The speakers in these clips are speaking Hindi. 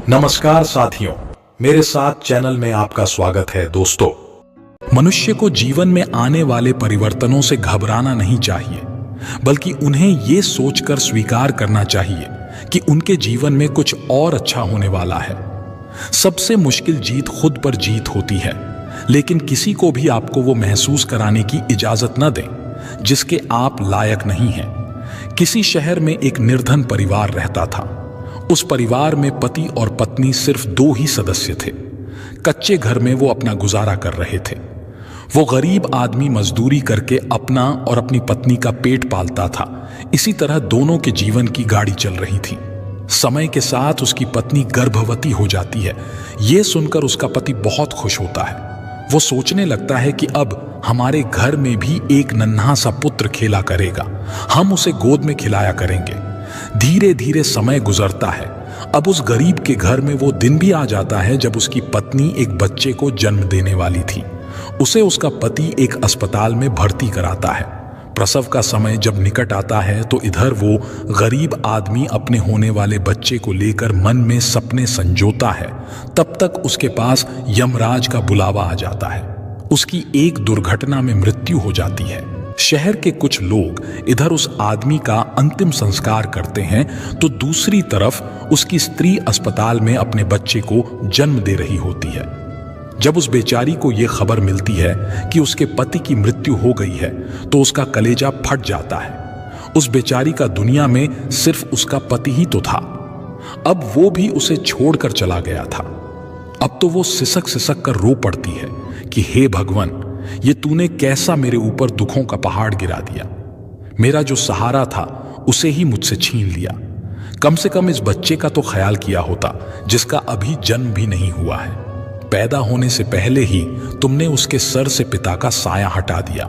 नमस्कार साथियों, मेरे साथ चैनल में आपका स्वागत है। दोस्तों, मनुष्य को जीवन में आने वाले परिवर्तनों से घबराना नहीं चाहिए, बल्कि उन्हें ये सोचकर स्वीकार करना चाहिए कि उनके जीवन में कुछ और अच्छा होने वाला है। सबसे मुश्किल जीत खुद पर जीत होती है, लेकिन किसी को भी आपको वो महसूस कराने की इजाजत न दें जिसके आप लायक नहीं हैं। किसी शहर में एक निर्धन परिवार रहता था। उस परिवार में पति और पत्नी सिर्फ 2 ही सदस्य थे। कच्चे घर में वो अपना गुजारा कर रहे थे। वो गरीब आदमी मजदूरी करके अपना और अपनी पत्नी का पेट पालता था। इसी तरह दोनों के जीवन की गाड़ी चल रही थी। समय के साथ उसकी पत्नी गर्भवती हो जाती है। ये सुनकर उसका पति बहुत खुश होता है। वो सोचने लगता है कि अब हमारे घर में भी एक नन्हा सा पुत्र खेला करेगा, हम उसे गोद में खिलाया करेंगे। धीरे धीरे समय गुजरता है। अब उस गरीब के घर में वो दिन भी आ जाता है जब उसकी पत्नी एक बच्चे को जन्म देने वाली थी। उसे उसका पति एक अस्पताल में भर्ती कराता है। प्रसव का समय जब निकट आता है तो इधर वो गरीब आदमी अपने होने वाले बच्चे को लेकर मन में सपने संजोता है। तब तक उसके पास यमराज का बुलावा आ जाता है। उसकी एक दुर्घटना में मृत्यु हो जाती है। शहर के कुछ लोग इधर उस आदमी का अंतिम संस्कार करते हैं तो दूसरी तरफ उसकी स्त्री अस्पताल में अपने बच्चे को जन्म दे रही होती है। जब उस बेचारी को यह खबर मिलती है कि उसके पति की मृत्यु हो गई है तो उसका कलेजा फट जाता है। उस बेचारी का दुनिया में सिर्फ उसका पति ही तो था। अब वो भी उसे छोड़कर चला गया था। अब तो वो सिसक सिसक कर रो पड़ती है कि हे भगवान, ये तूने कैसा मेरे ऊपर दुखों का पहाड़ गिरा दिया। मेरा जो सहारा था उसे ही मुझसे छीन लिया। कम से कम इस बच्चे का तो ख्याल किया होता जिसका अभी जन्म भी नहीं हुआ है। पैदा होने से पहले ही तुमने उसके सर से पिता का साया हटा दिया।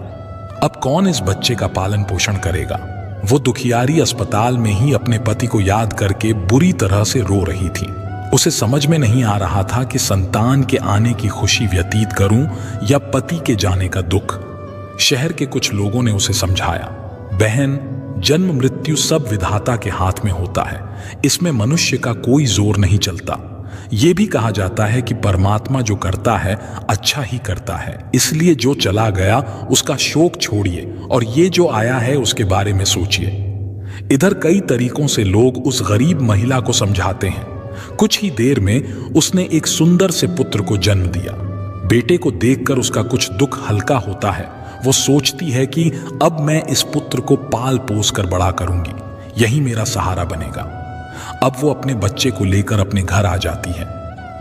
अब कौन इस बच्चे का पालन पोषण करेगा? वो दुखियारी अस्पताल में ही अपने पति को याद करके बुरी तरह से रो रही थी। उसे समझ में नहीं आ रहा था कि संतान के आने की खुशी व्यतीत करूं या पति के जाने का दुख। शहर के कुछ लोगों ने उसे समझाया, बहन, जन्म मृत्यु सब विधाता के हाथ में होता है, इसमें मनुष्य का कोई जोर नहीं चलता। यह भी कहा जाता है कि परमात्मा जो करता है अच्छा ही करता है, इसलिए जो चला गया उसका शोक छोड़िए और ये जो आया है उसके बारे में सोचिए। इधर कई तरीकों से लोग उस गरीब महिला को समझाते हैं। कुछ ही देर में उसने एक सुंदर से पुत्र को जन्म दिया। बेटे को देखकर उसका कुछ दुख हल्का होता है। वो सोचती है कि अब मैं इस पुत्र को पाल पोस कर बड़ा करूंगी, यही मेरा सहारा बनेगा। अब वो अपने बच्चे को लेकर अपने घर आ जाती है।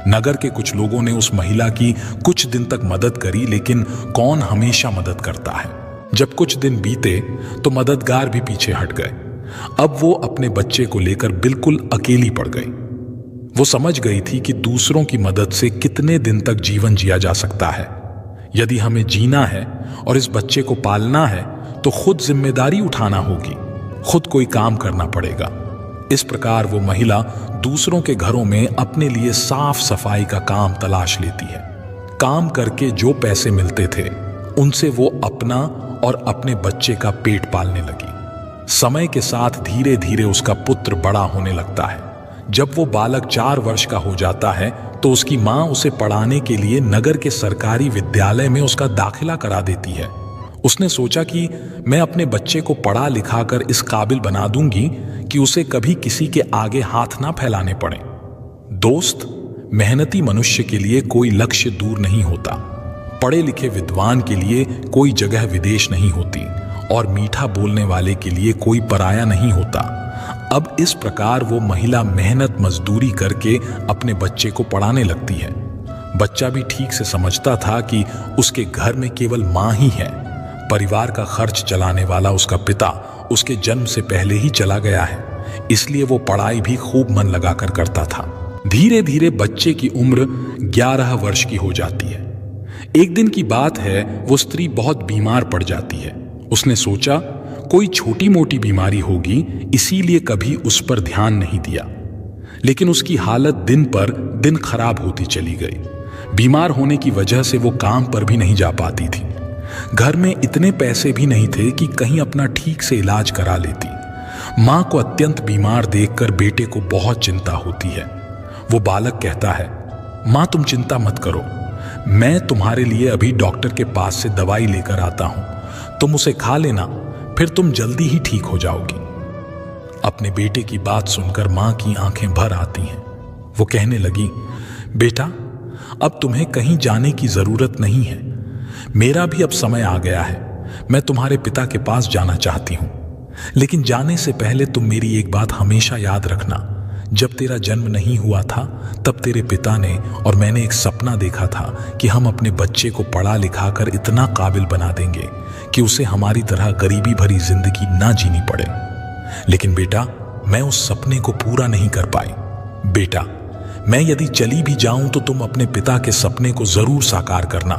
नगर के कुछ लोगों ने उस महिला की कुछ दिन तक मदद करी, लेकिन कौन हमेशा मदद करता है। जब कुछ दिन बीते तो मददगार भी पीछे हट गए। अब वो अपने बच्चे को लेकर बिल्कुल अकेली पड़ गई। वो समझ गई थी कि दूसरों की मदद से कितने दिन तक जीवन जिया जा सकता है। यदि हमें जीना है और इस बच्चे को पालना है तो खुद जिम्मेदारी उठाना होगी, खुद कोई काम करना पड़ेगा। इस प्रकार वो महिला दूसरों के घरों में अपने लिए साफ सफाई का काम तलाश लेती है। काम करके जो पैसे मिलते थे उनसे वो अपना और अपने बच्चे का पेट पालने लगी। समय के साथ धीरे धीरे उसका पुत्र बड़ा होने लगता है। जब वो बालक 4 वर्ष का हो जाता है तो उसकी माँ उसे पढ़ाने के लिए नगर के सरकारी विद्यालय में उसका दाखिला करा देती है। उसने सोचा कि मैं अपने बच्चे को पढ़ा लिखा कर इस काबिल बना दूंगी कि उसे कभी किसी के आगे हाथ ना फैलाने पड़े। दोस्त, मेहनती मनुष्य के लिए कोई लक्ष्य दूर नहीं होता। पढ़े लिखे विद्वान के लिए कोई जगह विदेश नहीं होती और मीठा बोलने वाले के लिए कोई पराया नहीं होता। अब इस प्रकार वो महिला मेहनत मजदूरी करके अपने बच्चे को पढ़ाने लगती है। बच्चा भी ठीक से समझता था कि उसके घर में केवल माँ ही है। परिवार का खर्च चलाने वाला उसका पिता उसके जन्म से पहले ही चला गया है, इसलिए वो पढ़ाई भी खूब मन लगाकर करता था। धीरे धीरे बच्चे की उम्र 11 वर्ष की हो जाती है। एक दिन की बात है, वो स्त्री बहुत बीमार पड़ जाती है। उसने सोचा कोई छोटी मोटी बीमारी होगी, इसीलिए कभी उस पर ध्यान नहीं दिया। लेकिन उसकी हालत दिन पर दिन खराब होती चली गई। बीमार होने की वजह से वो काम पर भी नहीं जा पाती थी। घर में इतने पैसे भी नहीं थे कि कहीं अपना ठीक से इलाज करा लेती। माँ को अत्यंत बीमार देखकर बेटे को बहुत चिंता होती है। वो बालक कहता है, मां तुम चिंता मत करो, मैं तुम्हारे लिए अभी डॉक्टर के पास से दवाई लेकर आता हूं, तुम उसे खा लेना, फिर तुम जल्दी ही ठीक हो जाओगी। अपने बेटे की बात सुनकर मां की आंखें भर आती हैं। वो कहने लगी, बेटा अब तुम्हें कहीं जाने की जरूरत नहीं है, मेरा भी अब समय आ गया है, मैं तुम्हारे पिता के पास जाना चाहती हूं, लेकिन जाने से पहले तुम मेरी एक बात हमेशा याद रखना, जब तेरा जन्म नहीं हुआ था तब तेरे पिता ने और मैंने एक सपना देखा था कि हम अपने बच्चे को पढ़ा लिखा कर इतना काबिल बना देंगे कि उसे हमारी तरह गरीबी भरी जिंदगी ना जीनी पड़े। लेकिन बेटा मैं उस सपने को पूरा नहीं कर पाई। बेटा मैं यदि चली भी जाऊं तो तुम अपने पिता के सपने को जरूर साकार करना,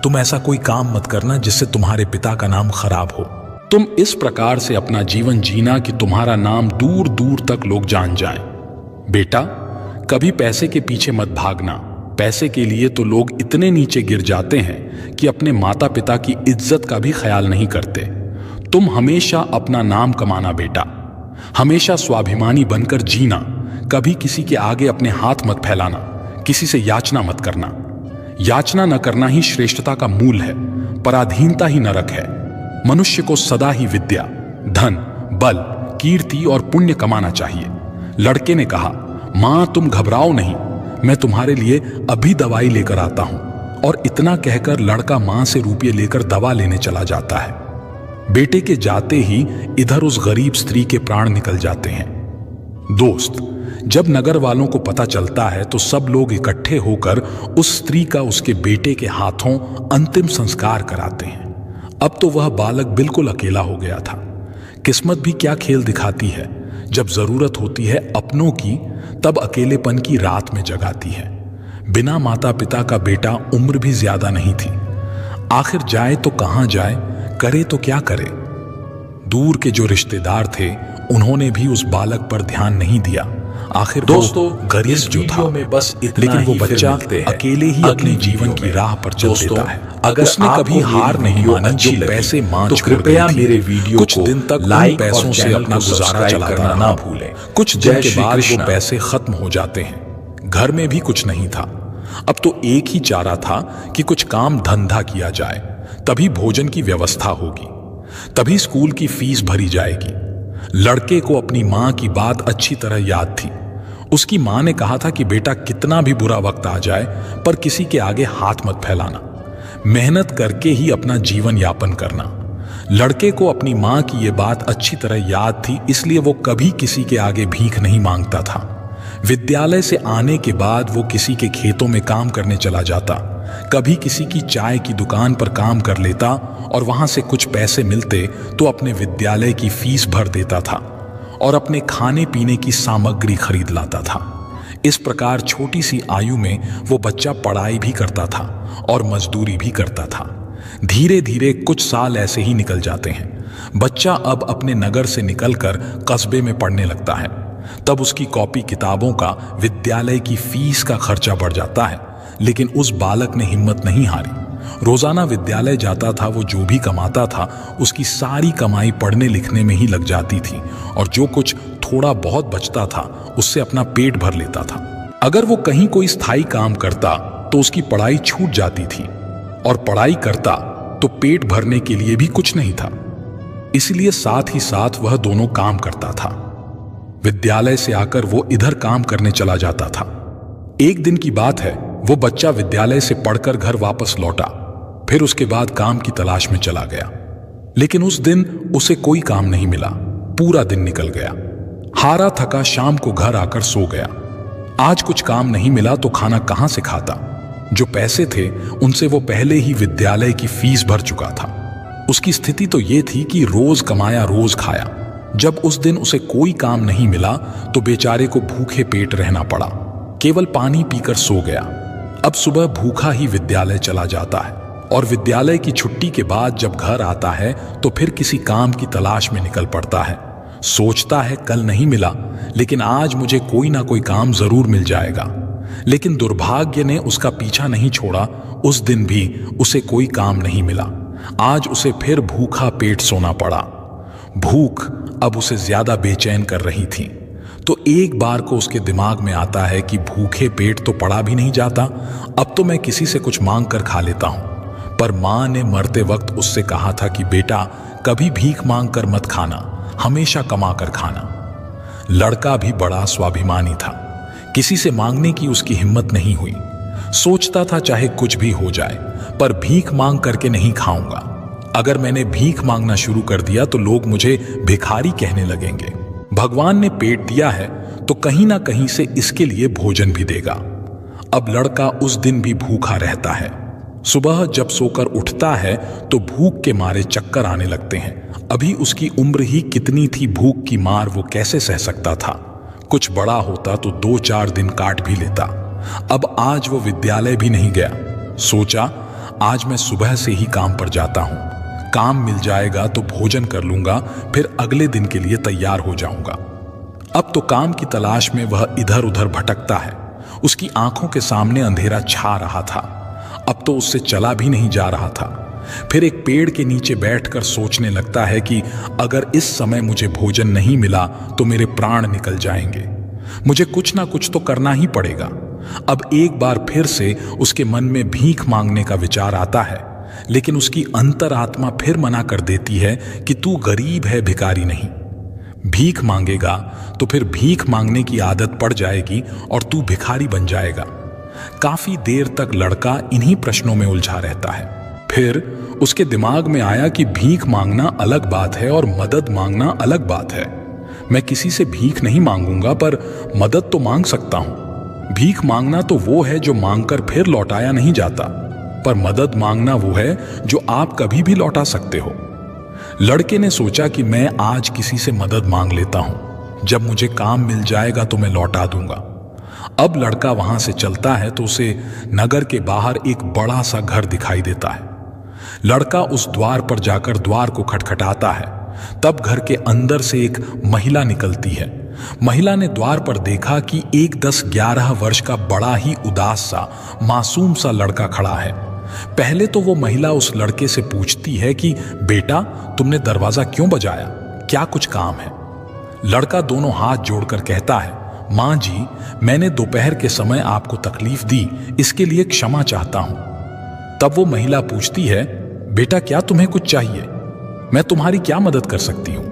तुम ऐसा कोई काम मत करना जिससे तुम्हारे पिता का नाम खराब हो। तुम इस प्रकार से अपना जीवन जीना कि तुम्हारा नाम दूर दूर तक लोग जान जाएं। बेटा कभी पैसे के पीछे मत भागना, पैसे के लिए तो लोग इतने नीचे गिर जाते हैं कि अपने माता पिता की इज्जत का भी ख्याल नहीं करते। तुम हमेशा अपना नाम कमाना बेटा, हमेशा स्वाभिमानी बनकर जीना, कभी किसी के आगे अपने हाथ मत फैलाना, किसी से याचना मत करना। याचना न करना ही श्रेष्ठता का मूल है, पराधीनता ही नरक है। मनुष्य को सदा ही विद्या, धन, बल, कीर्ति और पुण्य कमाना चाहिए। लड़के ने कहा, मां तुम घबराओ नहीं, मैं तुम्हारे लिए अभी दवाई लेकर आता हूं। और इतना कहकर लड़का मां से रुपये लेकर दवा लेने चला जाता है। बेटे के जाते ही इधर उस गरीब स्त्री के प्राण निकल जाते हैं। दोस्त जब नगर वालों को पता चलता है तो सब लोग इकट्ठे होकर उस स्त्री का उसके बेटे के हाथों अंतिम संस्कार कराते हैं। अब तो वह बालक बिल्कुल अकेला हो गया था। किस्मत भी क्या खेल दिखाती है, जब जरूरत होती है अपनों की तब अकेलेपन की रात में जगाती है। बिना माता पिता का बेटा उम्र भी ज्यादा नहीं थी। आखिर जाए तो कहां जाए, करे तो क्या करे। दूर के जो रिश्तेदार थे उन्होंने भी उस बालक पर ध्यान नहीं दिया। आखिर दोस्तों गरीब जो था में बस लेकिन वो बच्चा अकेले ही अपने जीवन की राह पर चल देता है। अगर उसने कभी हार नहीं मानी, जो पैसे मांग तो कृपया मेरे वीडियो कुछ दिन तक लाइक पैसों से अपना गुजारा चलाना ना भूलें। कुछ दिन के बाद वो पैसे खत्म हो जाते हैं। घर में भी कुछ नहीं था। अब तो एक ही चारा था कि कुछ काम धंधा किया जाए, तभी भोजन की व्यवस्था होगी, तभी स्कूल की फीस भरी जाएगी। लड़के को अपनी मां की बात अच्छी तरह याद थी। उसकी मां ने कहा था कि बेटा कितना भी बुरा वक्त आ जाए पर किसी के आगे हाथ मत फैलाना, मेहनत करके ही अपना जीवन यापन करना। लड़के को अपनी मां की यह बात अच्छी तरह याद थी, इसलिए वो कभी किसी के आगे भीख नहीं मांगता था। विद्यालय से आने के बाद वो किसी के खेतों में काम करने चला जाता, कभी किसी की चाय की दुकान पर काम कर लेता और वहां से कुछ पैसे मिलते तो अपने विद्यालय की फीस भर देता था और अपने खाने पीने की सामग्री खरीद लाता था। इस प्रकार छोटी सी आयु में वो बच्चा पढ़ाई भी करता था और मजदूरी भी करता था। धीरे धीरे कुछ साल ऐसे ही निकल जाते हैं। बच्चा अब अपने नगर से निकलकर कस्बे में पढ़ने लगता है। तब उसकी कॉपी किताबों का, विद्यालय की फीस का खर्चा बढ़ जाता है। लेकिन उस बालक ने हिम्मत नहीं हारी। रोजाना विद्यालय जाता था। वो जो भी कमाता था उसकी सारी कमाई पढ़ने लिखने में ही लग जाती थी और जो कुछ थोड़ा बहुत बचता था उससे अपना पेट भर लेता था। अगर वो कहीं कोई स्थायी काम करता तो उसकी पढ़ाई छूट जाती थी और पढ़ाई करता तो पेट भरने के लिए भी कुछ नहीं था। इसलिए साथ ही साथ वह दोनों काम करता था। विद्यालय से आकर वो इधर काम करने चला जाता था। एक दिन की बात है, वो बच्चा विद्यालय से पढ़कर घर वापस लौटा, फिर उसके बाद काम की तलाश में चला गया। लेकिन उस दिन उसे कोई काम नहीं मिला। पूरा दिन निकल गया। हारा थका शाम को घर आकर सो गया। आज कुछ काम नहीं मिला तो खाना कहां से खाता। जो पैसे थे उनसे वो पहले ही विद्यालय की फीस भर चुका था। उसकी स्थिति तो ये थी कि रोज कमाया रोज खाया। जब उस दिन उसे कोई काम नहीं मिला तो बेचारे को भूखे पेट रहना पड़ा। केवल पानी पीकर सो गया। अब सुबह भूखा ही विद्यालय चला जाता है और विद्यालय की छुट्टी के बाद जब घर आता है तो फिर किसी काम की तलाश में निकल पड़ता है। सोचता है कल नहीं मिला लेकिन आज मुझे कोई ना कोई काम जरूर मिल जाएगा। लेकिन दुर्भाग्य ने उसका पीछा नहीं छोड़ा। उस दिन भी उसे कोई काम नहीं मिला। आज उसे फिर भूखा पेट सोना पड़ा। भूख अब उसे ज्यादा बेचैन कर रही थी। तो एक बार को उसके दिमाग में आता है कि भूखे पेट तो पड़ा भी नहीं जाता, अब तो मैं किसी से कुछ मांग कर खा लेता हूं। पर मां ने मरते वक्त उससे कहा था कि बेटा, कभी भीख मांग कर मत खाना, हमेशा कमा कर खाना। लड़का भी बड़ा स्वाभिमानी था, किसी से मांगने की उसकी हिम्मत नहीं हुई। सोचता था चाहे कुछ भी हो जाए, पर भीख मांग करके नहीं खाऊंगा। अगर मैंने भीख मांगना शुरू कर दिया तो लोग मुझे भिखारी कहने लगेंगे। भगवान ने पेट दिया है तो कहीं ना कहीं से इसके लिए भोजन भी देगा। अब लड़का उस दिन भी भूखा रहता है। सुबह जब सोकर उठता है तो भूख के मारे चक्कर आने लगते हैं। अभी उसकी उम्र ही कितनी थी, भूख की मार वो कैसे सह सकता था। कुछ बड़ा होता तो 2-4 दिन काट भी लेता। अब आज वो विद्यालय भी नहीं गया। सोचा आज मैं सुबह से ही काम पर जाता हूं, काम मिल जाएगा तो भोजन कर लूंगा, फिर अगले दिन के लिए तैयार हो जाऊंगा। अब तो काम की तलाश में वह इधर उधर भटकता है। उसकी आंखों के सामने अंधेरा छा रहा था, अब तो उससे चला भी नहीं जा रहा था। फिर एक पेड़ के नीचे बैठकर सोचने लगता है कि अगर इस समय मुझे भोजन नहीं मिला तो मेरे प्राण निकल जाएंगे, मुझे कुछ ना कुछ तो करना ही पड़ेगा। अब एक बार फिर से उसके मन में भीख मांगने का विचार आता है, लेकिन उसकी अंतरात्मा फिर मना कर देती है कि तू गरीब है, भिखारी नहीं। भीख मांगेगा तो फिर भीख मांगने की आदत पड़ जाएगी और तू भिखारी बन जाएगा। काफी देर तक लड़का इन्हीं प्रश्नों में उलझा रहता है। फिर उसके दिमाग में आया कि भीख मांगना अलग बात है और मदद मांगना अलग बात है। मैं किसी से भीख नहीं मांगूंगा, पर मदद तो मांग सकता हूं। भीख मांगना तो वो है जो मांगकर फिर लौटाया नहीं जाता, पर मदद मांगना वो है जो आप कभी भी लौटा सकते हो। लड़के ने सोचा कि मैं आज किसी से मदद मांग लेता हूं, जब मुझे काम मिल जाएगा तो मैं लौटा दूंगा। अब लड़का वहां से चलता है तो उसे नगर के बाहर एक बड़ा सा घर दिखाई देता है। लड़का उस द्वार पर जाकर द्वार को खटखटाता है। तब घर के अंदर से एक महिला निकलती है। महिला ने द्वार पर देखा कि एक 10-11 वर्ष का बड़ा ही उदास सा मासूम सा लड़का खड़ा है। पहले तो वो महिला उस लड़के से पूछती है कि बेटा, तुमने दरवाजा क्यों बजाया, क्या कुछ काम है? लड़का दोनों हाथ जोड़कर कहता है, मां जी, मैंने दोपहर के समय आपको तकलीफ दी, इसके लिए क्षमा चाहता हूं। तब वो महिला पूछती है, बेटा क्या तुम्हें कुछ चाहिए, मैं तुम्हारी क्या मदद कर सकती हूं?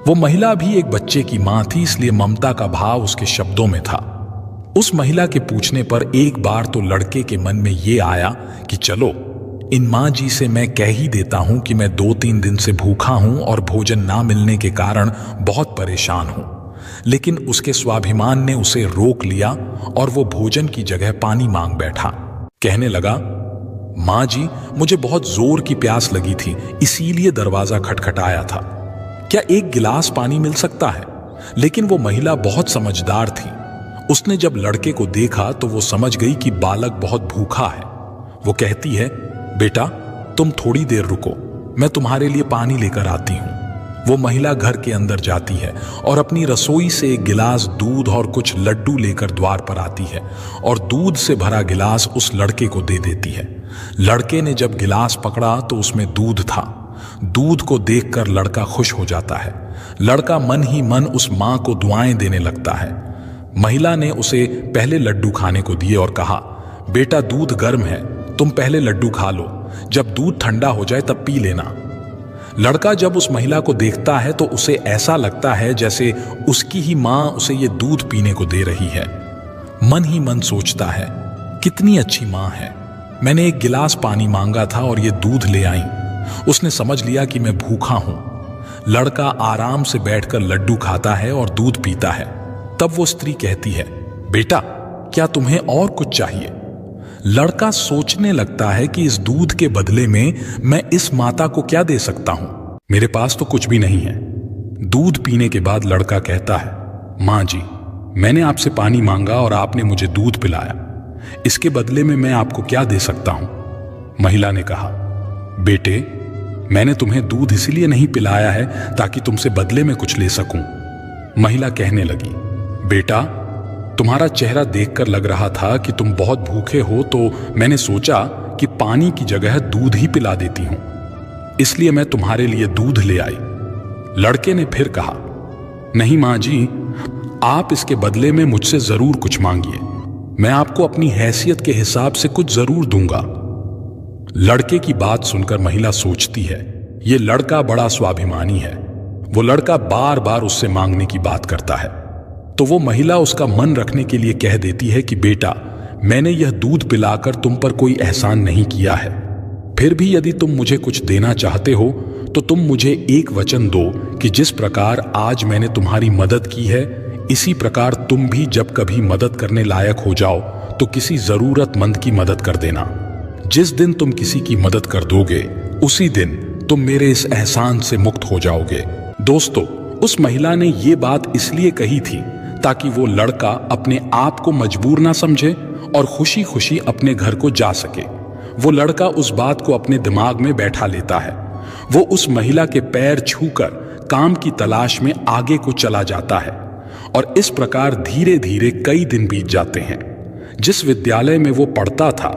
वो महिला भी एक बच्चे की मां थी, इसलिए ममता का भाव उसके शब्दों में था। उस महिला के पूछने पर एक बार तो लड़के के मन में ये आया कि चलो इन मां जी से मैं कह ही देता हूं कि मैं 2-3 दिन से भूखा हूं और भोजन ना मिलने के कारण बहुत परेशान हूं। लेकिन उसके स्वाभिमान ने उसे रोक लिया और वो भोजन की जगह पानी मांग बैठा। कहने लगा, मां जी, मुझे बहुत जोर की प्यास लगी थी, इसीलिए दरवाजा खटखटाया था, क्या एक गिलास पानी मिल सकता है? लेकिन वो महिला बहुत समझदार थी। उसने जब लड़के को देखा तो वो समझ गई कि बालक बहुत भूखा है। वो कहती है, बेटा तुम थोड़ी देर रुको, मैं तुम्हारे लिए पानी लेकर आती हूं। वो महिला घर के अंदर जाती है और अपनी रसोई से एक गिलास दूध और कुछ लड्डू लेकर द्वार पर आती है और दूध से भरा गिलास उस लड़के को दे देती है। लड़के ने जब गिलास पकड़ा तो उसमें दूध था। दूध को देखकर लड़का खुश हो जाता है। लड़का मन ही मन उस मां को दुआएं देने लगता है। महिला ने उसे पहले लड्डू खाने को दिए और कहा, बेटा दूध गर्म है, तुम पहले लड्डू खा लो, जब दूध ठंडा हो जाए तब पी लेना। लड़का जब उस महिला को देखता है तो उसे ऐसा लगता है जैसे उसकी ही मां उसे ये दूध पीने को दे रही है। मन ही मन सोचता है, कितनी अच्छी मां है, मैंने एक गिलास पानी मांगा था और ये दूध ले आई। उसने समझ लिया कि मैं भूखा हूं। लड़का आराम से बैठकर लड्डू खाता है और दूध पीता है। तब वो स्त्री कहती है, बेटा क्या तुम्हें और कुछ चाहिए? लड़का सोचने लगता है कि इस दूध के बदले में मैं इस माता को क्या दे सकता हूं, मेरे पास तो कुछ भी नहीं है। दूध पीने के बाद लड़का कहता है, मां जी, मैंने आपसे पानी मांगा और आपने मुझे दूध पिलाया, इसके बदले में मैं आपको क्या दे सकता हूं? महिला ने कहा, बेटे मैंने तुम्हें दूध इसलिए नहीं पिलाया है ताकि तुमसे बदले में कुछ ले सकूं। महिला कहने लगी, बेटा तुम्हारा चेहरा देखकर लग रहा था कि तुम बहुत भूखे हो, तो मैंने सोचा कि पानी की जगह दूध ही पिला देती हूं, इसलिए मैं तुम्हारे लिए दूध ले आई। लड़के ने फिर कहा, नहीं माँ जी, आप इसके बदले में मुझसे जरूर कुछ मांगिए। मैं आपको अपनी हैसियत के हिसाब से कुछ जरूर दूंगा। लड़के की बात सुनकर महिला सोचती है, ये लड़का बड़ा स्वाभिमानी है। वो लड़का बार बार उससे मांगने की बात करता है। तो वो महिला उसका मन रखने के लिए कह देती है कि बेटा, मैंने यह दूध पिलाकर तुम पर कोई एहसान नहीं किया है। फिर भी यदि तुम मुझे कुछ देना चाहते हो तो तुम मुझे एक वचन दो कि जिस प्रकार आज मैंने तुम्हारी मदद की है, इसी प्रकार तुम भी जब कभी मदद करने लायक हो जाओ तो किसी जरूरतमंद की मदद कर देना। जिस दिन तुम किसी की मदद कर दोगे, उसी दिन तुम मेरे इस एहसान से मुक्त हो जाओगे। दोस्तों, उस महिला ने ये बात इसलिए कही थी ताकि वो लड़का अपने आप को मजबूर ना समझे और खुशी खुशी अपने घर को जा सके। वो लड़का उस बात को अपने दिमाग में बैठा लेता है। वो उस महिला के पैर छूकर काम की तलाश में आगे को चला जाता है और इस प्रकार धीरे धीरे कई दिन बीत जाते हैं। जिस विद्यालय में वो पढ़ता था,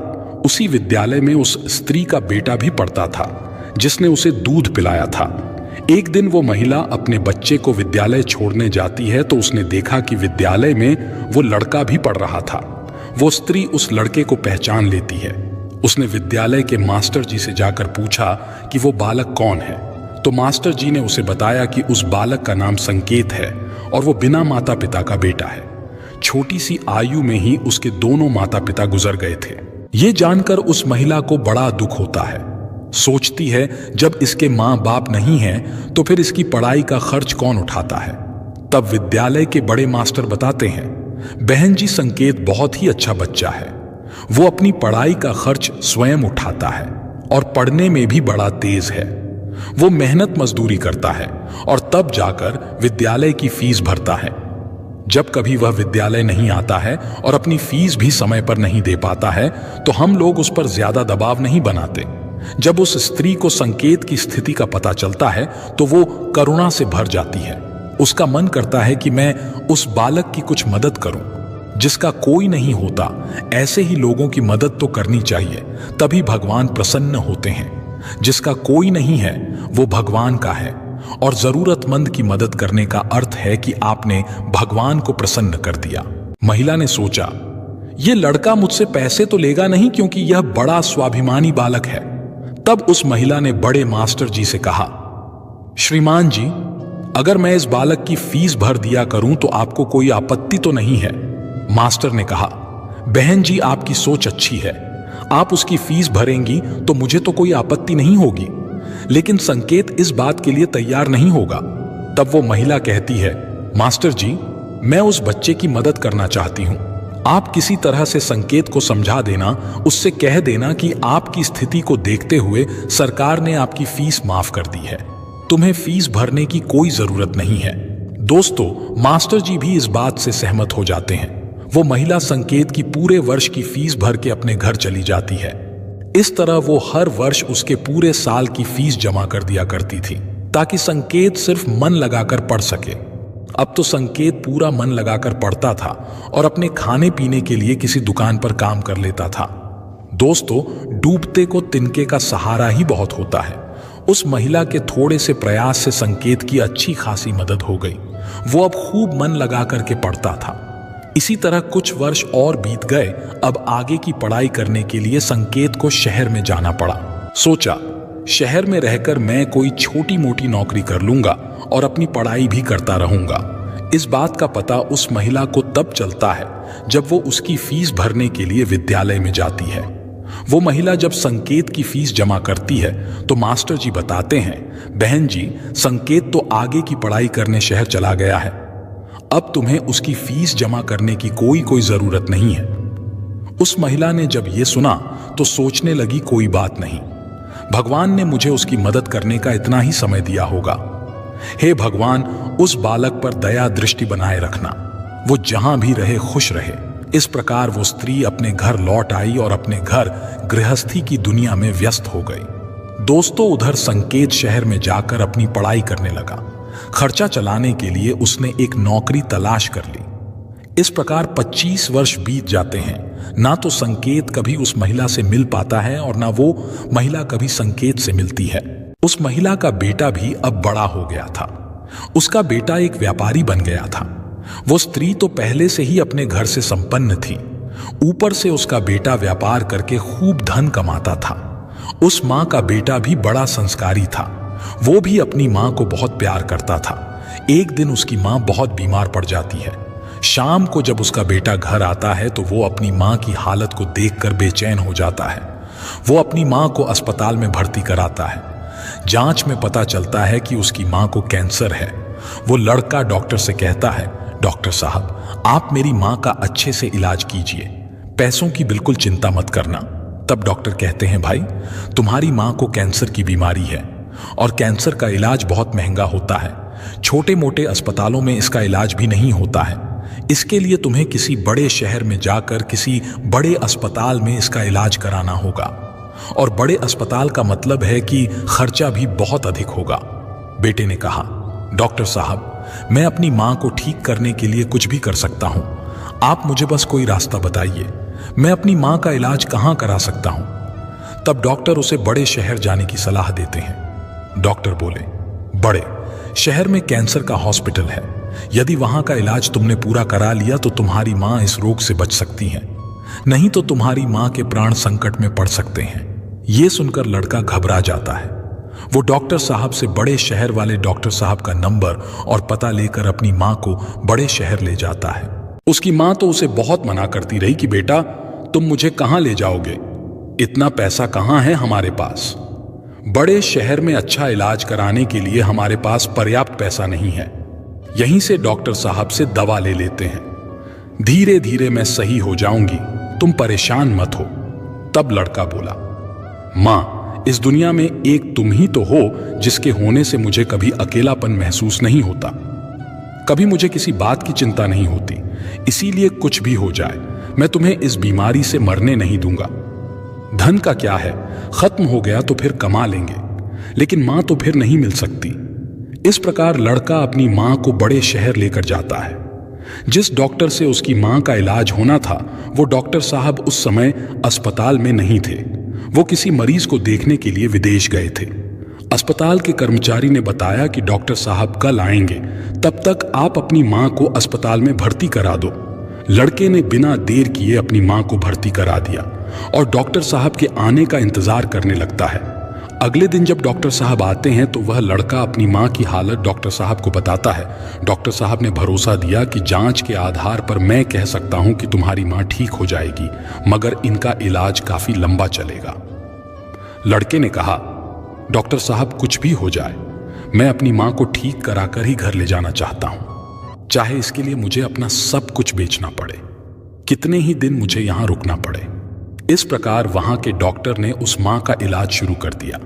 उसी विद्यालय में उस स्त्री का बेटा भी पढ़ता था जिसने उसे दूध पिलाया था। एक दिन वो महिला अपने बच्चे को विद्यालय छोड़ने जाती है तो उसने देखा कि विद्यालय में वो लड़का भी पढ़ रहा था। वो स्त्री उस लड़के को पहचान लेती है। उसने विद्यालय के मास्टर जी से जाकर पूछा कि वो बालक कौन है। तो मास्टर जी ने उसे बताया कि उस बालक का नाम संकेत है और वो बिना माता पिता का बेटा है। छोटी सी आयु में ही उसके दोनों माता पिता गुजर गए थे। ये जानकर उस महिला को बड़ा दुख होता है। सोचती है, जब इसके माँ बाप नहीं हैं तो फिर इसकी पढ़ाई का खर्च कौन उठाता है। तब विद्यालय के बड़े मास्टर बताते हैं, बहन जी, संकेत बहुत ही अच्छा बच्चा है। वो अपनी पढ़ाई का खर्च स्वयं उठाता है और पढ़ने में भी बड़ा तेज है। वो मेहनत मजदूरी करता है और तब जाकर विद्यालय की फीस भरता है। जब कभी वह विद्यालय नहीं आता है और अपनी फीस भी समय पर नहीं दे पाता है तो हम लोग उस पर ज्यादा दबाव नहीं बनाते। जब उस स्त्री को संकेत की स्थिति का पता चलता है तो वो करुणा से भर जाती है। उसका मन करता है कि मैं उस बालक की कुछ मदद करूं। जिसका कोई नहीं होता, ऐसे ही लोगों की मदद तो करनी चाहिए, तभी भगवान प्रसन्न होते हैं। जिसका कोई नहीं है वो भगवान का है और जरूरतमंद की मदद करने का अर्थ है कि आपने भगवान को प्रसन्न कर दिया। महिला ने सोचा, ये लड़का मुझसे पैसे तो लेगा नहीं क्योंकि यह बड़ा स्वाभिमानी बालक है। तब उस महिला ने बड़े मास्टर जी से कहा, श्रीमान जी, अगर मैं इस बालक की फीस भर दिया करूं तो आपको कोई आपत्ति तो नहीं है। मास्टर ने कहा, बहन जी, आपकी सोच अच्छी है। आप उसकी फीस भरेंगी तो मुझे तो कोई आपत्ति नहीं होगी, लेकिन संकेत इस बात के लिए तैयार नहीं होगा। तब वो महिला कहती है, मास्टर जी, मैं उस बच्चे की मदद करना चाहती हूं। आप किसी तरह से संकेत को समझा देना, उससे कह देना कि आपकी स्थिति को देखते हुए सरकार ने आपकी फीस माफ कर दी है। तुम्हें फीस भरने की कोई जरूरत नहीं है। दोस्तों, मास्टर जी भी इस बात से सहमत हो जाते हैं। वो महिला संकेत की पूरे वर्ष की फीस भर के अपने घर चली जाती है। इस तरह वो हर वर्ष उसके पूरे साल की फीस जमा कर दिया करती थी ताकि संकेत सिर्फ मन लगाकर पढ़ सके। अब तो संकेत पूरा मन लगाकर पढ़ता था और अपने खाने पीने के लिए किसी दुकान पर काम कर लेता था। दोस्तों, डूबते को तिनके का सहारा ही बहुत होता है। उस महिला के थोड़े से प्रयास से संकेत की अच्छी खासी मदद हो गई। वो अब खूब मन लगा करके पढ़ता था। इसी तरह कुछ वर्ष और बीत गए। अब आगे की पढ़ाई करने के लिए संकेत को शहर में जाना पड़ा। सोचा, शहर में रहकर मैं कोई छोटी मोटी नौकरी कर लूंगा और अपनी पढ़ाई भी करता रहूंगा। इस बात का पता उस महिला को तब चलता है जब वो उसकी फीस भरने के लिए विद्यालय में जाती है। वो महिला जब संकेत की फीस जमा करती है तो मास्टर जी बताते हैं, बहन जी, संकेत तो आगे की पढ़ाई करने शहर चला गया है। अब तुम्हें उसकी फीस जमा करने की कोई जरूरत नहीं है। उस महिला ने जब ये सुना तो सोचने लगी, कोई बात नहीं, भगवान ने मुझे उसकी मदद करने का इतना ही समय दिया होगा। हे भगवान, उस बालक पर दया दृष्टि बनाए रखना, वो जहां भी रहे खुश रहे। इस प्रकार वो स्त्री अपने घर लौट आई और अपने घर गृहस्थी की दुनिया में व्यस्त हो गई। दोस्तों, उधर संकेत शहर में जाकर अपनी पढ़ाई करने लगा। खर्चा चलाने के लिए उसने एक नौकरी तलाश कर ली। इस प्रकार 25 वर्ष बीत जाते हैं। ना तो संकेत कभी उस महिला से मिल पाता है और ना वो महिला कभी संकेत से मिलती है। उस महिला का बेटा भी अब बड़ा हो गया था। उसका बेटा एक व्यापारी बन गया था। वो स्त्री तो पहले से ही अपने घर से संपन्न थी, ऊपर से उसका बेटा व्यापार करके खूब धन कमाता था। उस माँ का बेटा भी बड़ा संस्कारी था, वो भी अपनी माँ को बहुत प्यार करता था। एक दिन उसकी माँ बहुत बीमार पड़ जाती है। शाम को जब उसका बेटा घर आता है तो वो अपनी माँ की हालत को देखकर बेचैन हो जाता है। वो अपनी माँ को अस्पताल में भर्ती कराता है। जांच में पता चलता है कि उसकी माँ को कैंसर है। वो लड़का डॉक्टर से कहता है, डॉक्टर साहब, आप मेरी माँ का अच्छे से इलाज कीजिए, पैसों की बिल्कुल चिंता मत करना। तब डॉक्टर कहते हैं, भाई, तुम्हारी माँ को कैंसर की बीमारी है और कैंसर का इलाज बहुत महंगा होता है। छोटे मोटे अस्पतालों में इसका इलाज भी नहीं होता है। इसके लिए तुम्हें किसी बड़े शहर में जाकर किसी बड़े अस्पताल में इसका इलाज कराना होगा, और बड़े अस्पताल का मतलब है कि खर्चा भी बहुत अधिक होगा। बेटे ने कहा, डॉक्टर साहब, मैं अपनी माँ को ठीक करने के लिए कुछ भी कर सकता हूं। आप मुझे बस कोई रास्ता बताइए, मैं अपनी माँ का इलाज कहां करा सकता हूं। तब डॉक्टर उसे बड़े शहर जाने की सलाह देते हैं। डॉक्टर बोले, बड़े शहर में कैंसर का हॉस्पिटल है, यदि वहां का इलाज तुमने पूरा करा लिया तो तुम्हारी माँ इस रोग से बच सकती है, नहीं तो तुम्हारी माँ के प्राण संकट में पड़ सकते हैं। यह सुनकर लड़का घबरा जाता है। वो डॉक्टर साहब से बड़े शहर वाले डॉक्टर साहब का नंबर और पता लेकर अपनी माँ को बड़े शहर ले जाता है। उसकी माँ तो उसे बहुत मना करती रही कि बेटा, तुम मुझे कहां ले जाओगे, इतना पैसा कहां है हमारे पास, बड़े शहर में अच्छा इलाज कराने के लिए हमारे पास पर्याप्त पैसा नहीं है। यहीं से डॉक्टर साहब से दवा ले लेते हैं, धीरे धीरे मैं सही हो जाऊंगी, तुम परेशान मत हो। तब लड़का बोला, माँ, इस दुनिया में एक तुम ही तो हो जिसके होने से मुझे कभी अकेलापन महसूस नहीं होता, कभी मुझे किसी बात की चिंता नहीं होती। इसीलिए कुछ भी हो जाए, मैं तुम्हें इस बीमारी से मरने नहीं दूंगा। धन का क्या है, खत्म हो गया तो फिर कमा लेंगे, लेकिन मां तो फिर नहीं मिल सकती। इस प्रकार लड़का अपनी मां को बड़े शहर लेकर जाता है। जिस डॉक्टर से उसकी मां का इलाज होना था, वो डॉक्टर साहब उस समय अस्पताल में नहीं थे। वो किसी मरीज को देखने के लिए विदेश गए थे। अस्पताल के कर्मचारी ने बताया कि डॉक्टर साहब कल आएंगे, तब तक आप अपनी मां को अस्पताल में भर्ती करा दो। लड़के ने बिना देर किए अपनी मां को भर्ती करा दिया और डॉक्टर साहब के आने का इंतजार करने लगता है। अगले दिन जब डॉक्टर साहब आते हैं तो वह लड़का अपनी मां की हालत डॉक्टर साहब को बताता है। डॉक्टर साहब ने भरोसा दिया कि जांच के आधार पर मैं कह सकता हूं कि तुम्हारी मां ठीक हो जाएगी, मगर इनका इलाज काफी लंबा चलेगा। लड़के ने कहा, डॉक्टर साहब, कुछ भी हो जाए, मैं अपनी मां को ठीक कराकर ही घर ले जाना चाहता हूं, चाहे इसके लिए मुझे अपना सब कुछ बेचना पड़े, कितने ही दिन मुझे यहां रुकना पड़े। इस प्रकार वहां के डॉक्टर ने उस मां का इलाज शुरू कर दिया।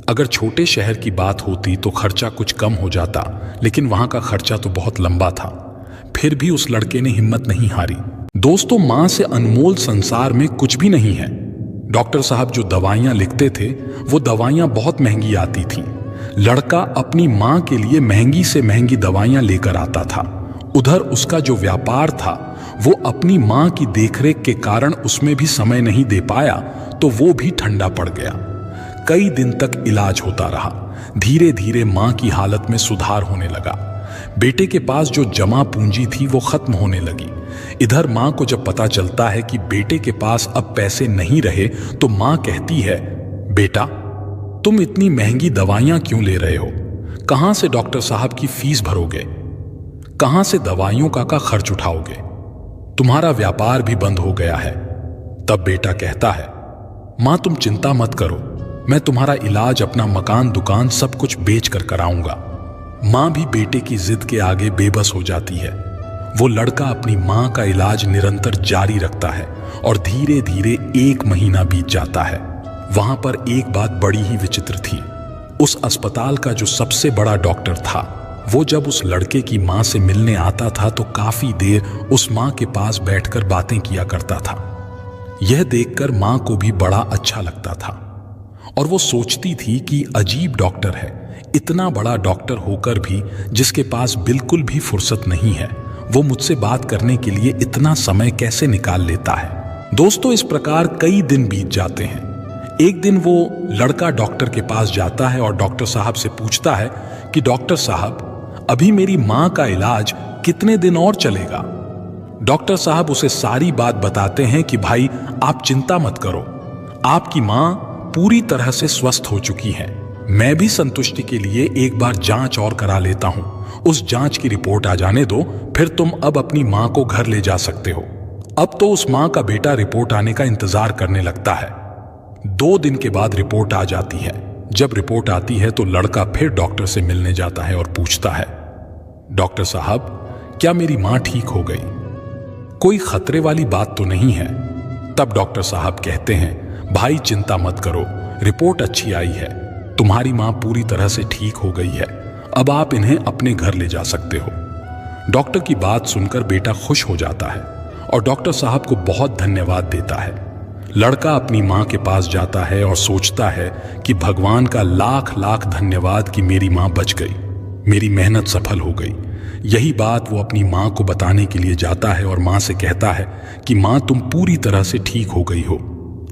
अगर छोटे शहर की बात होती तो खर्चा कुछ कम हो जाता, लेकिन वहां का खर्चा तो बहुत लंबा था। फिर भी उस लड़के ने हिम्मत नहीं हारी। दोस्तों, मां से अनमोल संसार में कुछ भी नहीं है। डॉक्टर साहब जो दवाइयां लिखते थे वो दवाइयां बहुत महंगी आती थीं। लड़का अपनी मां के लिए महंगी से महंगी दवाइयां लेकर आता था। उधर उसका जो व्यापार था वो अपनी मां की देखरेख के कारण उसमें भी समय नहीं दे पाया, तो वो भी ठंडा पड़ गया। कई दिन तक इलाज होता रहा। धीरे धीरे मां की हालत में सुधार होने लगा। बेटे के पास जो जमा पूंजी थी वो खत्म होने लगी। इधर मां को जब पता चलता है कि बेटे के पास अब पैसे नहीं रहे तो मां कहती है, बेटा, तुम इतनी महंगी दवाइयां क्यों ले रहे हो? कहां से डॉक्टर साहब की फीस भरोगे? कहां से दवाइयों का खर्च उठाओगे? तुम्हारा व्यापार भी बंद हो गया है। तब बेटा कहता है, मां, तुम चिंता मत करो, मैं तुम्हारा इलाज, अपना मकान, दुकान सब कुछ बेच कर कराऊंगा। मां भी बेटे की जिद के आगे बेबस हो जाती है। वो लड़का अपनी मां का इलाज निरंतर जारी रखता है और धीरे धीरे 1 महीना बीत जाता है। वहां पर एक बात बड़ी ही विचित्र थी। उस अस्पताल का जो सबसे बड़ा डॉक्टर था, वो जब उस लड़के की मां से मिलने आता था तो काफी देर उस मां के पास बैठकर बातें किया करता था। यह देखकर मां को भी बड़ा अच्छा लगता था और वो सोचती थी कि अजीब डॉक्टर है, इतना बड़ा डॉक्टर होकर भी जिसके पास बिल्कुल भी फुर्सत नहीं है, वो मुझसे बात करने के लिए इतना समय कैसे निकाल लेता है। दोस्तों, इस प्रकार कई दिन बीत जाते हैं। एक दिन वो लड़का डॉक्टर के पास जाता है और डॉक्टर साहब से पूछता है कि डॉक्टर साहब, अभी मेरी मां का इलाज कितने दिन और चलेगा? डॉक्टर साहब उसे सारी बात बताते हैं कि भाई आप चिंता मत करो, आपकी मां पूरी तरह से स्वस्थ हो चुकी है। मैं भी संतुष्टि के लिए एक बार जांच और करा लेता हूं। उस जांच की रिपोर्ट आ जाने दो, फिर तुम अब अपनी मां को घर ले जा सकते हो। अब तो उस मां का बेटा रिपोर्ट आने का इंतजार करने लगता है। 2 दिन के बाद रिपोर्ट आ जाती है। जब रिपोर्ट आती है तो लड़का फिर डॉक्टर से मिलने जाता है और पूछता है, डॉक्टर साहब क्या मेरी मां ठीक हो गई? कोई खतरे वाली बात तो नहीं है? तब डॉक्टर साहब कहते हैं, भाई चिंता मत करो, रिपोर्ट अच्छी आई है, तुम्हारी मां पूरी तरह से ठीक हो गई है, अब आप इन्हें अपने घर ले जा सकते हो। डॉक्टर की बात सुनकर बेटा खुश हो जाता है और डॉक्टर साहब को बहुत धन्यवाद देता है। लड़का अपनी मां के पास जाता है और सोचता है कि भगवान का लाख लाख धन्यवाद कि मेरी मां बच गई, मेरी मेहनत सफल हो गई। यही बात वो अपनी मां को बताने के लिए जाता है और मां से कहता है कि मां तुम पूरी तरह से ठीक हो गई हो,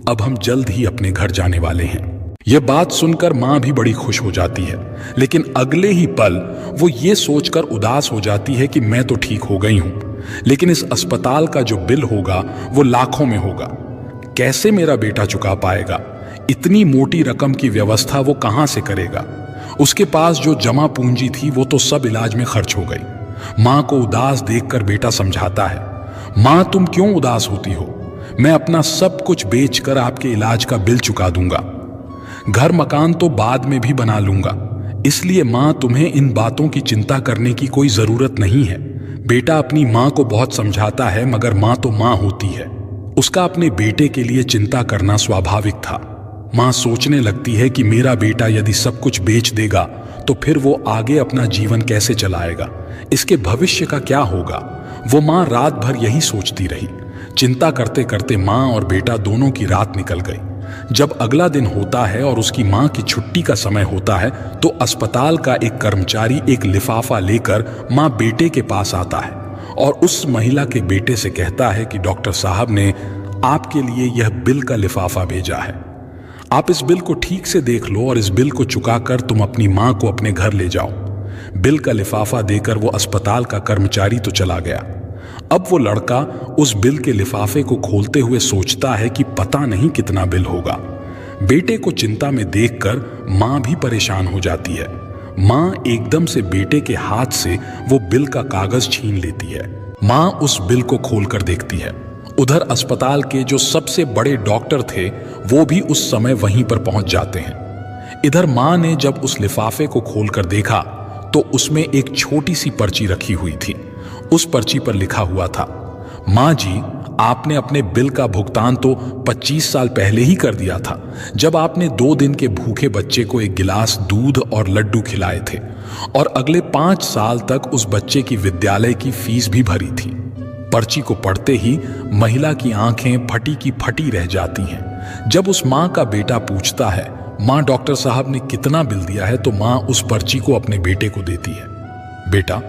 अब हम जल्द ही अपने घर जाने वाले हैं। यह बात सुनकर मां भी बड़ी खुश हो जाती है, लेकिन अगले ही पल वो ये सोचकर उदास हो जाती है कि मैं तो ठीक हो गई हूं, लेकिन इस अस्पताल का जो बिल होगा वो लाखों में होगा। कैसे मेरा बेटा चुका पाएगा? इतनी मोटी रकम की व्यवस्था वो कहां से करेगा? उसके पास जो जमा पूंजी थी वो तो सब इलाज में खर्च हो गई। मां को उदास देखकर बेटा समझाता है, मां तुम क्यों उदास होती हो? मैं अपना सब कुछ बेचकर आपके इलाज का बिल चुका दूंगा। घर मकान तो बाद में भी बना लूंगा, इसलिए मां तुम्हें इन बातों की चिंता करने की कोई जरूरत नहीं है। बेटा अपनी मां को बहुत समझाता है, मगर मां तो मां होती है, उसका अपने बेटे के लिए चिंता करना स्वाभाविक था। मां सोचने लगती है कि मेरा बेटा यदि सब कुछ बेच देगा तो फिर वो आगे अपना जीवन कैसे चलाएगा, इसके भविष्य का क्या होगा? वो मां रात भर यही सोचती रही। चिंता करते करते मां और बेटा दोनों की रात निकल गई। जब अगला दिन होता है और उसकी मां की छुट्टी का समय होता है तो अस्पताल का एक कर्मचारी एक लिफाफा लेकर मां बेटे के पास आता है और उस महिला के बेटे से कहता है कि डॉक्टर साहब ने आपके लिए यह बिल का लिफाफा भेजा है, आप इस बिल को ठीक से देख लो और इस बिल को चुकाकर तुम अपनी मां को अपने घर ले जाओ। बिल का लिफाफा देकर वो अस्पताल का कर्मचारी तो चला गया। अब वो लड़का उस बिल के लिफाफे को खोलते हुए सोचता है कि पता नहीं कितना बिल होगा। बेटे को चिंता में देखकर मां भी परेशान हो जाती है। मां एकदम से बेटे के हाथ से वो बिल का कागज छीन लेती है। मां उस बिल को खोलकर देखती है। उधर अस्पताल के जो सबसे बड़े डॉक्टर थे वो भी उस समय वहीं पर पहुंच जाते हैं। इधर मां ने जब उस लिफाफे को खोलकर देखा तो उसमें एक छोटी सी पर्ची रखी हुई थी। उस पर्ची पर लिखा हुआ था, मां जी आपने अपने बिल का भुगतान तो 25 साल पहले ही कर दिया था, जब आपने 2 दिन के भूखे बच्चे को एक गिलास दूध और लड्डू खिलाए थे और अगले 5 साल तक उस बच्चे की विद्यालय की फीस भी भरी थी। पर्ची को पढ़ते ही महिला की आंखें फटी की फटी रह जाती हैं। जब उस मां का बेटा पूछता है, मां डॉक्टर साहब ने कितना बिल दिया है, तो मां उस पर्ची को अपने बेटे को देती है। बेटा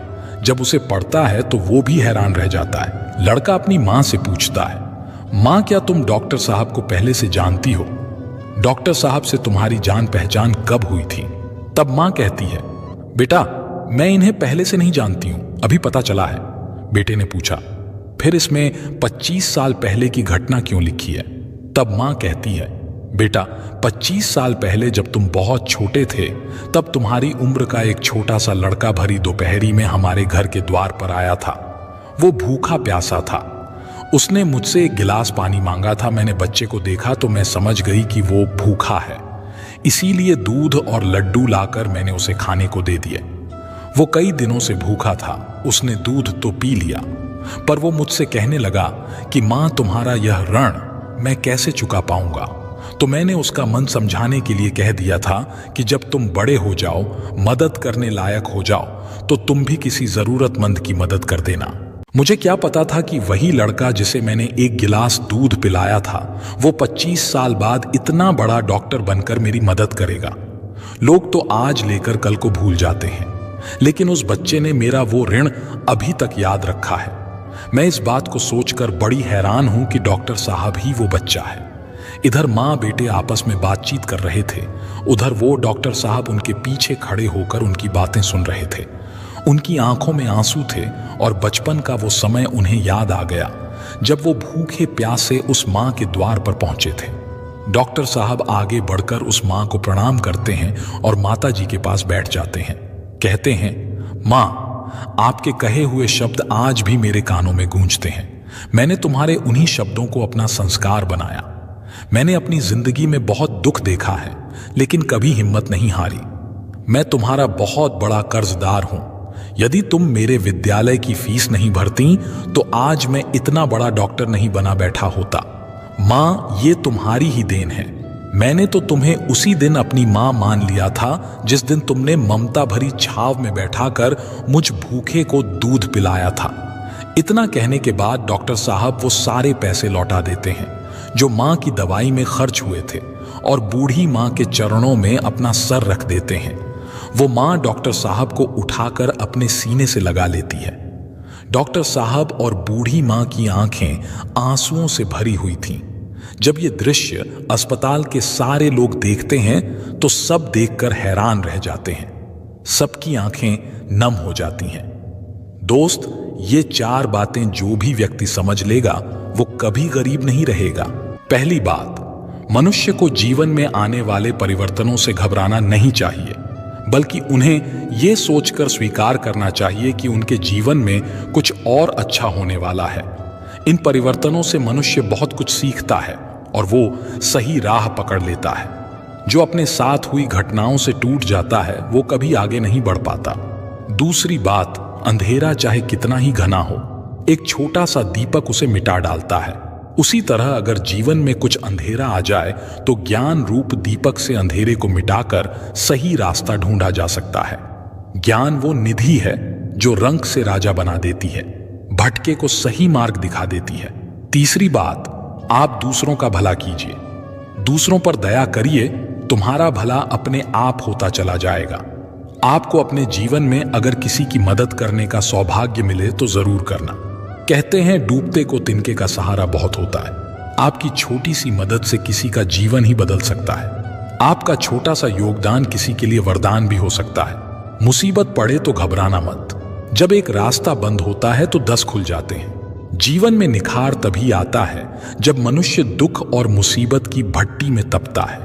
जब उसे पढ़ता है तो वो भी हैरान रह जाता है। लड़का अपनी मां से पूछता है, मां क्या तुम डॉक्टर साहब को पहले से जानती हो? डॉक्टर साहब से तुम्हारी जान पहचान कब हुई थी? तब मां कहती है, बेटा मैं इन्हें पहले से नहीं जानती हूं, अभी पता चला है। बेटे ने पूछा, फिर इसमें 25 साल पहले की घटना क्यों लिखी है? तब मां कहती है, बेटा 25 साल पहले जब तुम बहुत छोटे थे तब तुम्हारी उम्र का एक छोटा सा लड़का भरी दोपहरी में हमारे घर के द्वार पर आया था। वो भूखा प्यासा था। उसने मुझसे एक गिलास पानी मांगा था। मैंने बच्चे को देखा तो मैं समझ गई कि वो भूखा है, इसीलिए दूध और लड्डू लाकर मैंने उसे खाने को दे दिए। वो कई दिनों से भूखा था। उसने दूध तो पी लिया, पर वो मुझसे कहने लगा कि मां तुम्हारा यह ऋण मैं कैसे चुका पाऊंगा। तो मैंने उसका मन समझाने के लिए कह दिया था कि जब तुम बड़े हो जाओ, मदद करने लायक हो जाओ, तो तुम भी किसी जरूरतमंद की मदद कर देना। मुझे क्या पता था कि वही लड़का जिसे मैंने एक गिलास दूध पिलाया था वो 25 साल बाद इतना बड़ा डॉक्टर बनकर मेरी मदद करेगा। लोग तो आज लेकर कल को भूल जाते हैं, लेकिन उस बच्चे ने मेरा वो ऋण अभी तक याद रखा है। मैं इस बात को सोचकर बड़ी हैरान हूं कि डॉक्टर साहब ही वो बच्चा है। इधर मां बेटे आपस में बातचीत कर रहे थे, उधर वो डॉक्टर साहब उनके पीछे खड़े होकर उनकी बातें सुन रहे थे। उनकी आंखों में आंसू थे और बचपन का वो समय उन्हें याद आ गया जब वो भूखे प्यासे उस मां के द्वार पर पहुंचे थे। डॉक्टर साहब आगे बढ़कर उस मां को प्रणाम करते हैं और माता जी के पास बैठ जाते हैं। कहते हैं, मां, आपके कहे हुए शब्द आज भी मेरे कानों में गूंजते हैं। मैंने तुम्हारे उन्हीं शब्दों को अपना संस्कार बनाया। मैंने अपनी जिंदगी में बहुत दुख देखा है, लेकिन कभी हिम्मत नहीं हारी। मैं तुम्हारा बहुत बड़ा कर्जदार हूं। यदि तुम मेरे विद्यालय की फीस नहीं भरती तो आज मैं इतना बड़ा डॉक्टर नहीं बना बैठा होता। मां, ये तुम्हारी ही देन है। मैंने तो तुम्हें उसी दिन अपनी मां मान लिया था जिस दिन तुमने ममता भरी छाव में बैठाकर मुझ भूखे को दूध पिलाया था। इतना कहने के बाद डॉक्टर साहब वो सारे पैसे लौटा देते हैं जो मां की दवाई में खर्च हुए थे और बूढ़ी मां के चरणों में अपना सर रख देते हैं। वो मां डॉक्टर साहब को उठाकर अपने सीने से लगा लेती है। डॉक्टर साहब और बूढ़ी मां की आंखें आंसुओं से भरी हुई थीं। जब ये दृश्य अस्पताल के सारे लोग देखते हैं तो सब देखकर हैरान रह जाते हैं। सबकी आंखें नम हो जाती हैं। दोस्त, ये 4 बातें जो भी व्यक्ति समझ लेगा वो कभी गरीब नहीं रहेगा। पहली बात, मनुष्य को जीवन में आने वाले परिवर्तनों से घबराना नहीं चाहिए, बल्कि उन्हें यह सोचकर स्वीकार करना चाहिए कि उनके जीवन में कुछ और अच्छा होने वाला है। इन परिवर्तनों से मनुष्य बहुत कुछ सीखता है और वो सही राह पकड़ लेता है। जो अपने साथ हुई घटनाओं से टूट जाता है वो कभी आगे नहीं बढ़ पाता। दूसरी बात, अंधेरा चाहे कितना ही घना हो, एक छोटा सा दीपक उसे मिटा डालता है। उसी तरह अगर जीवन में कुछ अंधेरा आ जाए तो ज्ञान रूप दीपक से अंधेरे को मिटाकर सही रास्ता ढूंढा जा सकता है। ज्ञान वो निधि है जो रंग से राजा बना देती है, भटके को सही मार्ग दिखा देती है। तीसरी बात, आप दूसरों का भला कीजिए, दूसरों पर दया करिए, तुम्हारा भला अपने आप होता चला जाएगा। आपको अपने जीवन में अगर किसी की मदद करने का सौभाग्य मिले तो जरूर करना। कहते हैं डूबते को तिनके का सहारा बहुत होता है। आपकी छोटी सी मदद से किसी का जीवन ही बदल सकता है। आपका छोटा सा योगदान किसी के लिए वरदान भी हो सकता है। मुसीबत पड़े तो घबराना मत। जब एक रास्ता बंद होता है तो 10 खुल जाते हैं। जीवन में निखार तभी आता है जब मनुष्य दुख और मुसीबत की भट्टी में तपता है।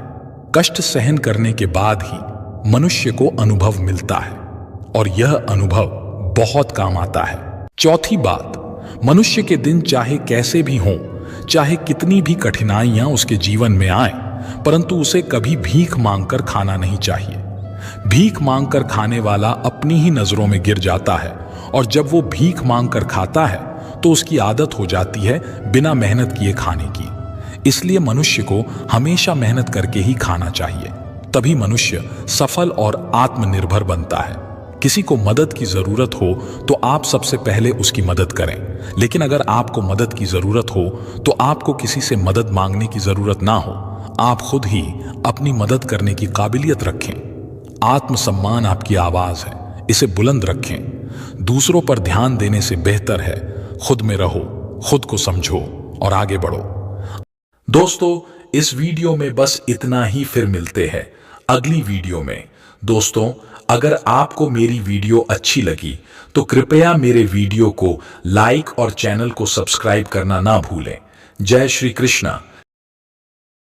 कष्ट सहन करने के बाद ही मनुष्य को अनुभव मिलता है और यह अनुभव बहुत काम आता है। चौथी बात, मनुष्य के दिन चाहे कैसे भी हों, चाहे कितनी भी कठिनाइयां उसके जीवन में आए, परंतु उसे कभी भीख मांगकर खाना नहीं चाहिए। भीख मांगकर खाने वाला अपनी ही नजरों में गिर जाता है और जब वो भीख मांगकर खाता है तो उसकी आदत हो जाती है बिना मेहनत किए खाने की। इसलिए मनुष्य को हमेशा मेहनत करके ही खाना चाहिए, तभी मनुष्य सफल और आत्मनिर्भर बनता है। किसी को मदद की जरूरत हो तो आप सबसे पहले उसकी मदद करें, लेकिन अगर आपको मदद की जरूरत हो तो आपको किसी से मदद मांगने की जरूरत ना हो। आप खुद ही अपनी मदद करने की काबिलियत रखें। आत्मसम्मान आपकी आवाज है, इसे बुलंद रखें। दूसरों पर ध्यान देने से बेहतर है खुद में रहो, खुद को समझो और आगे बढ़ो। दोस्तों, इस वीडियो में बस इतना ही, फिर मिलते हैं अगली वीडियो में। दोस्तों, अगर आपको मेरी वीडियो अच्छी लगी तो कृपया मेरे वीडियो को लाइक और चैनल को सब्सक्राइब करना ना भूलें। जय श्री कृष्णा।